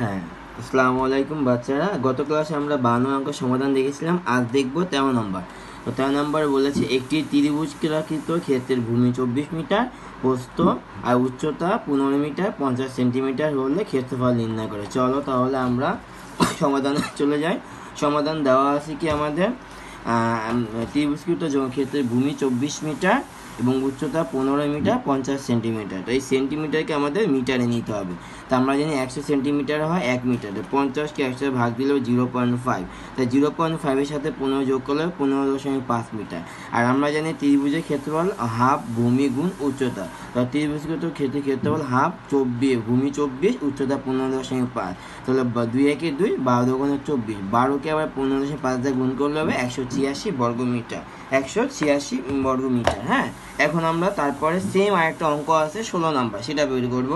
হ্যাঁ, আসসালামু আলাইকুম বাচ্চারা। গত ক্লাসে আমরা 52 অঙ্ক সমাধান দেখেছিলাম। আজ দেখব 13 নম্বর। তো 13 নম্বরে বলেছে একটি ত্রিভুজাকৃত ক্ষেত্রের ভূমি 24 মিটার, প্রস্থ আর উচ্চতা 15 মিটার 50 সেন্টিমিটার হলে ক্ষেত্রফল নির্ণয় করে। চলো তাহলে আমরা সমাধানে চলে যাই। সমাধান দেওয়া আছে কি আমাদের ত্রিভুজাকৃত ক্ষেত্রের ভূমি 24 মিটার এবং উচ্চতা 15 মিটার 50 সেন্টিমিটার। তো এই সেন্টিমিটারকে আমাদের মিটারে নিতে হবে। তো আমরা জানি 100 সেন্টিমিটার হয় 1 মিটারে, 50কে 100 ভাগ দিলেও 0.5, তাই 0.5-এর সাথে 15 যোগ করলে 15.5 মিটার। আর আমরা জানি ত্রিভুজের ক্ষেত্রফল হাফ ভূমি গুণ উচ্চতা। তো ত্রিভুজকৃত ক্ষেত্রফল হাফ 24, ভূমি 24, উচ্চতা 15.5। তাহলে 2 একে 2, 12 দুগুণে 24, 12কে আবার 15.5 দিয়ে গুণ করলে হবে 186 বর্গ মিটার, 186 বর্গ মিটার। হ্যাঁ, এখন আমরা তারপরে সেম আরেকটা অঙ্ক আছে 16 নাম্বার, সেটা বের করব।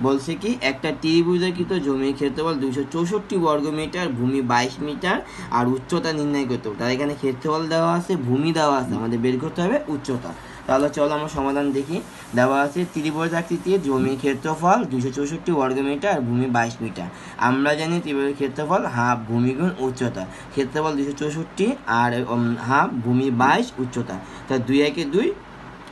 বলছে কি একটা ত্রিভুজাকৃত জমির ক্ষেত্রফল 264 বর্গ মিটার, ভূমি 22 মিটার আর উচ্চতা নির্ণয় করতে হবে। তার এখানে ক্ষেত্রফল দেওয়া আছে, ভূমি দেওয়া আছে, আমাদের বের করতে হবে উচ্চতা। তাহলে চলো আমরা সমাধান দেখি। দেওয়া আছে ত্রিভুজাকৃতির জমির ক্ষেত্রফল 264 বর্গ মিটার আর ভূমি 22 মিটার। আমরা জানি ত্রিভুজের ক্ষেত্রফল হাফ ভূমি গুণ উচ্চতা। ক্ষেত্রফল 264 আর হাফ ভূমি 22 উচ্চতা। তা 2 একে 2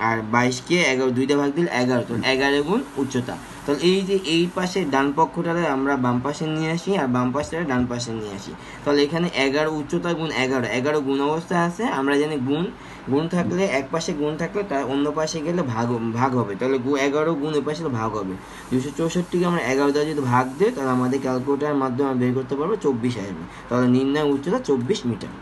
আর 22কে 11, 2 দিয়ে ভাগ দিলে 11, তো 11 গুণ উচ্চতা। তাহলে এই যে এই পাশে ডান পক্ষটারে আমরা বাম পাশে নিয়ে আসি আর বাম পাশটারে ডান পাশে নিয়ে আসি। তাহলে এখানে 11 উচ্চতা গুণ 11, 11 গুণ অবস্থায় আছে। আমরা জানি গুণ গুণ থাকলে এক পাশে গুণ থাকলে তার অন্য পাশে গেলে ভাগ ভাগ হবে। তাহলে 11 গুণ ওই পাশে ভাগ হবে। 264কে আমরা 11 দ্বারা যদি ভাগ দিই তাহলে আমাদের ক্যালকুলেটারের মাধ্যমে বের করতে পারবো 24 আসবে। তাহলে নির্ণয় উচ্চতা 24 মিটার।